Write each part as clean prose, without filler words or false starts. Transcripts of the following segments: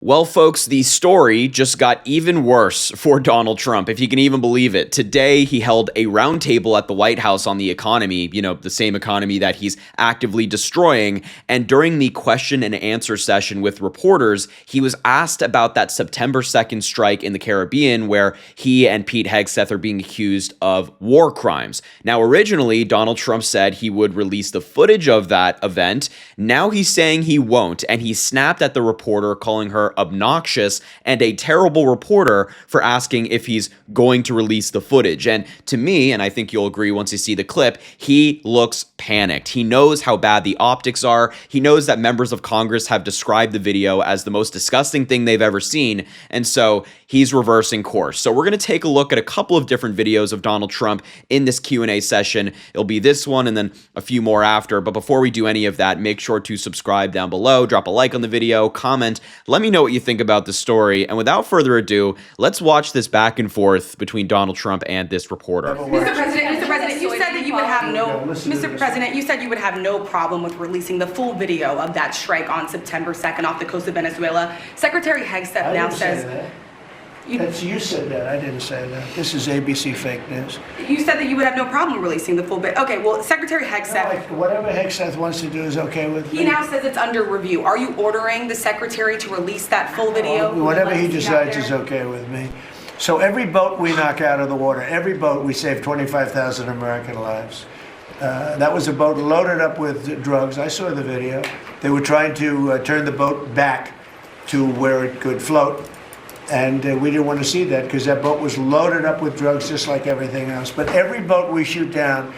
Well, folks, the story just got even worse for Donald Trump, if you can even believe it. Today, he held a roundtable at the White House on the economy, the same economy that he's actively destroying. And during the question and answer session with reporters, he was asked about that September 2nd strike in the Caribbean, where he and Pete Hegseth are being accused of war crimes. Now, originally, Donald Trump said he would release the footage of that event. Now he's saying he won't, and he snapped at the reporter, calling her obnoxious and a terrible reporter for asking if he's going to release the footage. And to me, and I think you'll agree once you see the clip, he looks panicked. He knows how bad the optics are. He knows that members of Congress have described the video as the most disgusting thing they've ever seen. And so he's reversing course. So we're going to take a look at a couple of different videos of Donald Trump in this Q&A session. It'll be this one and then a few more after. But before we do any of that, make sure to subscribe down below, drop a like on the video, comment, let me know what you think about the story. And without further ado, let's watch this back and forth between Donald Trump and this reporter. Mr. President, you said that you would have no problem with releasing the full video of that strike on September 2nd off the coast of Venezuela. Secretary Hegseth now says... You said that. I didn't say that. This is ABC fake news. You said that you would have no problem releasing the full bit. Okay, well, Secretary Hegseth... Whatever Hegseth wants to do is okay with me. He now says it's under review. Are you ordering the secretary to release that full video? Whatever he decides is okay with me. So every boat we knock out of the water, every boat, we save 25,000 American lives. That was a boat loaded up with drugs. I saw the video. They were trying to turn the boat back to where it could float. And we didn't want to see that because that boat was loaded up with drugs just like everything else. But every boat we shoot down,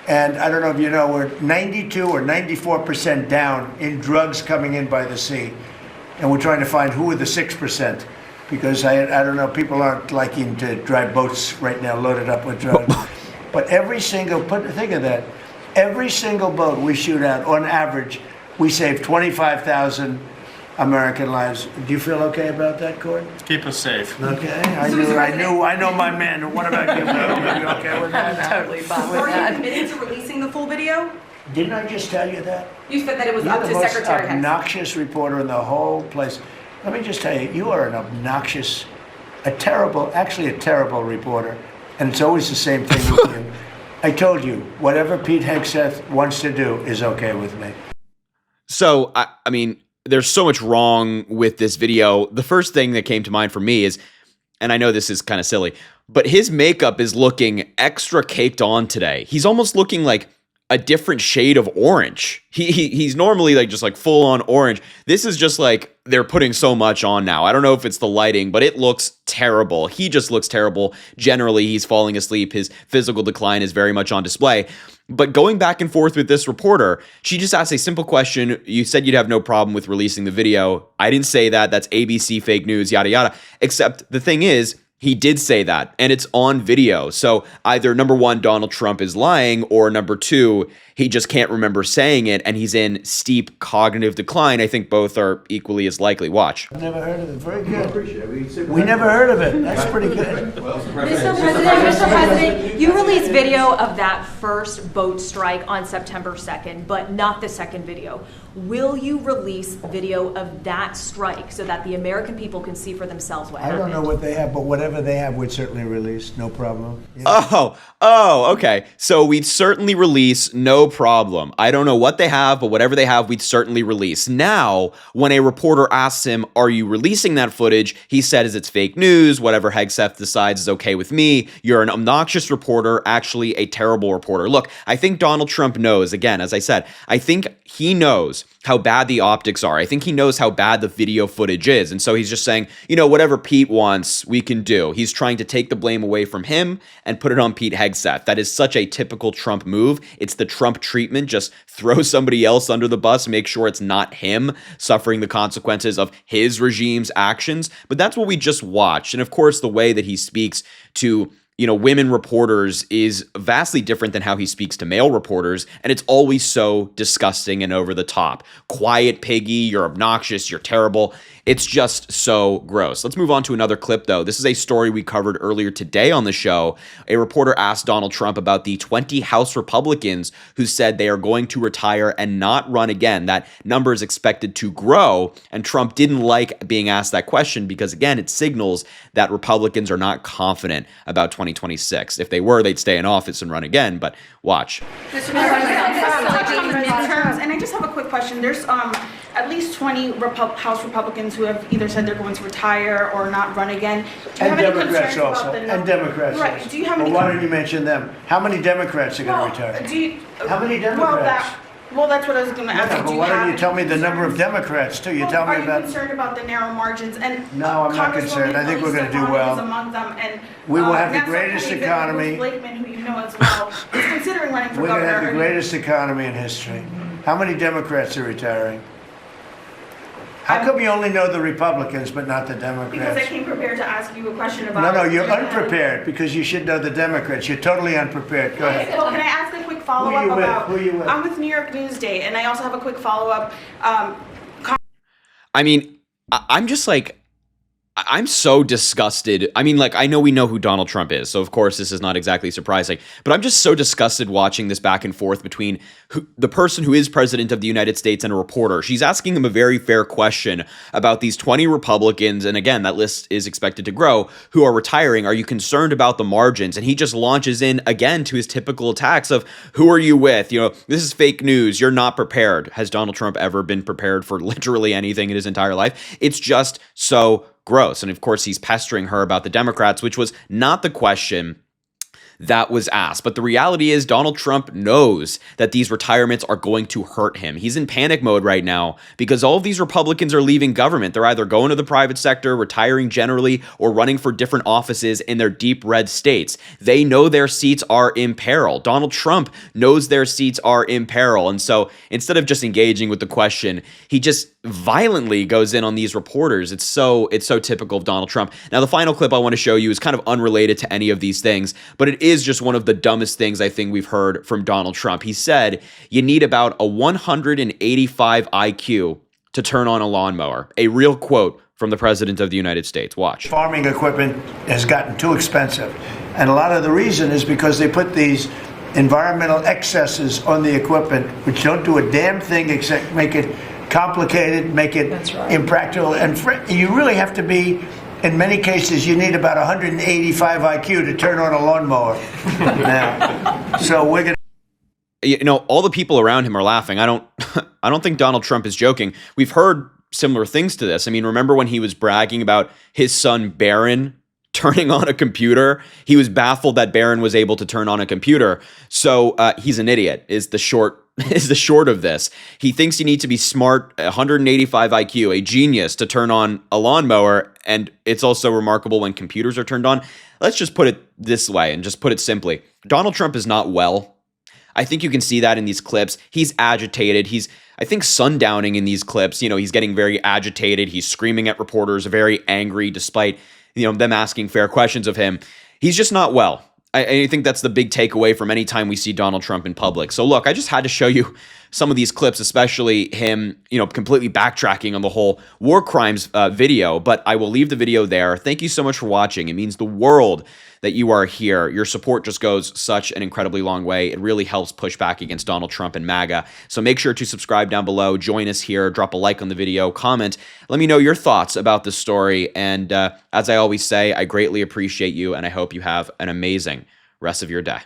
and I don't know if you know, we're 92 or 94% down in drugs coming in by the sea. And we're trying to find who are the 6%. Because I don't know, people aren't liking to drive boats right now loaded up with drugs. But every single, think of that, every single boat we shoot out, on average, we save 25,000 American lives. Do you feel okay about that, Court? Keep us safe. Okay, I know my man. What about you? Are you okay with that? I'm totally fine with that. Are you committed to releasing the full video? Didn't I just tell you that? You said that it was up to Secretary Hegseth. You're the most obnoxious reporter in the whole place. Let me just tell you, you are an obnoxious, a terrible reporter, and it's always the same thing with you. I told you, whatever Pete Hegseth wants to do is okay with me. So, I mean, there's so much wrong with this video. The first thing that came to mind for me is, and I know this is kind of silly, but his makeup is looking extra caked on today. He's almost looking like a different shade of orange. He's normally like just like full on orange. This is just like they're putting so much on now. I don't know if it's the lighting, but it looks terrible. He just looks terrible. Generally, he's falling asleep. His physical decline is very much on display. But going back and forth with this reporter, she just asked a simple question. You said you'd have no problem with releasing the video. I didn't say that. That's ABC fake news, yada, yada. Except the thing is, he did say that, and it's on video. So either number one, Donald Trump is lying, or number two, he just can't remember saying it, and he's in steep cognitive decline. I think both are equally as likely. Watch. I've never heard of it. Very good. We never heard of it. That's pretty good. Mr. President, you released video of that first boat strike on September 2nd, but not the second video. Will you release video of that strike so that the American people can see for themselves what happened? I don't know what they have, but whatever they have, we'd certainly release. No problem. Yeah. Oh, okay. So we'd certainly release, no problem. I don't know what they have, but whatever they have, we'd certainly release. Now, when a reporter asks him, are you releasing that footage? He says it's fake news. Whatever Hegseth decides is okay with me. You're an obnoxious reporter, actually a terrible reporter. Look, I think Donald Trump knows, again, as I said, I think he knows how bad the optics are. I think he knows how bad the video footage is. And so he's just saying, whatever Pete wants, we can do. He's trying to take the blame away from him and put it on Pete Hegseth. That is such a typical Trump move. It's the Trump treatment. Just throw somebody else under the bus, make sure it's not him suffering the consequences of his regime's actions. But that's what we just watched. And of course, the way that he speaks to women reporters is vastly different than how he speaks to male reporters. And it's always so disgusting and over the top. Quiet, piggy, you're obnoxious, you're terrible. It's just so gross. Let's move on to another clip, though. This is a story we covered earlier today on the show. A reporter asked Donald Trump about the 20 House Republicans who said they are going to retire and not run again. That number is expected to grow. And Trump didn't like being asked that question because, again, it signals that Republicans are not confident about 2026. If they were, they'd stay in office and run again. But watch. Mr. Midterms, and I just have a quick question. There's at least 20 House Republicans who have either said they're going to retire or not run again. Do you have any Democrats concerns also. about the And Democrats Right. also. Do you have Well, any? why don't you mention them? How many Democrats are going to retire? How many Democrats? Well, that's what I was going to ask. No, you. but Do why don't you have tell me the number of concerns? Democrats too? You Well, tell me are you about. concerned about the narrow margins? And No, I'm not concerned. I think we're going to do well. Is among them, and We will have the Nassau greatest County economy. Bruce Blakeman, who you know as well, is considering running for We're going to governor. have the greatest economy in history. How many Democrats are retiring? How come you only know the Republicans but not the Because I Democrats? came prepared to ask you a question about. No, you're unprepared because you should know the Democrats. You're totally unprepared. Go ahead. Well, can I ask a quick follow-up Who are you with? about? Who are you with? I'm with New York Newsday, and I also have a quick follow-up. I mean, I'm just like, I'm so disgusted. I mean, like, I know we know who Donald Trump is, so of course this is not exactly surprising, but I'm just so disgusted watching this back and forth between the person who is president of the United States and a reporter. She's asking him a very fair question about these 20 Republicans, and again, that list is expected to grow, who are retiring. Are you concerned about the margins? And he just launches in again to his typical attacks of, who are you with? This is fake news. You're not prepared. Has Donald Trump ever been prepared for literally anything in his entire life? It's just so gross. And of course, he's pestering her about the Democrats, which was not the question that was asked. But the reality is Donald Trump knows that these retirements are going to hurt him. He's in panic mode right now because all of these Republicans are leaving government. They're either going to the private sector, retiring generally, or running for different offices in their deep red states. They know their seats are in peril. Donald Trump knows their seats are in peril. And so instead of just engaging with the question, he just violently goes in on these reporters. It's so typical of Donald Trump. Now, the final clip I want to show you is kind of unrelated to any of these things, but it is just one of the dumbest things I think we've heard from Donald Trump. He said you need about a 185 IQ to turn on a lawnmower. A real quote from the President of the United States. Watch. Farming equipment has gotten too expensive. And a lot of the reason is because they put these environmental excesses on the equipment, which don't do a damn thing except make it complicated, make it impractical. And you really have to be, in many cases, you need about 185 IQ to turn on a lawnmower. Now, so we're going to... all the people around him are laughing. I don't think Donald Trump is joking. We've heard similar things to this. I mean, remember when he was bragging about his son Barron turning on a computer? He was baffled that Barron was able to turn on a computer. So he's an idiot is the short of this. He thinks you need to be smart, 185 IQ, a genius to turn on a lawnmower. And it's also remarkable when computers are turned on. Let's just put it this way and just put it simply. Donald Trump is not well. I think you can see that in these clips. He's agitated. He's, I think, sundowning in these clips. He's getting very agitated. He's screaming at reporters, very angry, despite them asking fair questions of him. He's just not well. I think that's the big takeaway from any time we see Donald Trump in public. So look, I just had to show you some of these clips, especially him, completely backtracking on the whole war crimes video, but I will leave the video there. Thank you so much for watching. It means the world that you are here. Your support just goes such an incredibly long way. It really helps push back against Donald Trump and MAGA. So make sure to subscribe down below, join us here, drop a like on the video, comment, let me know your thoughts about this story. And as I always say, I greatly appreciate you and I hope you have an amazing rest of your day.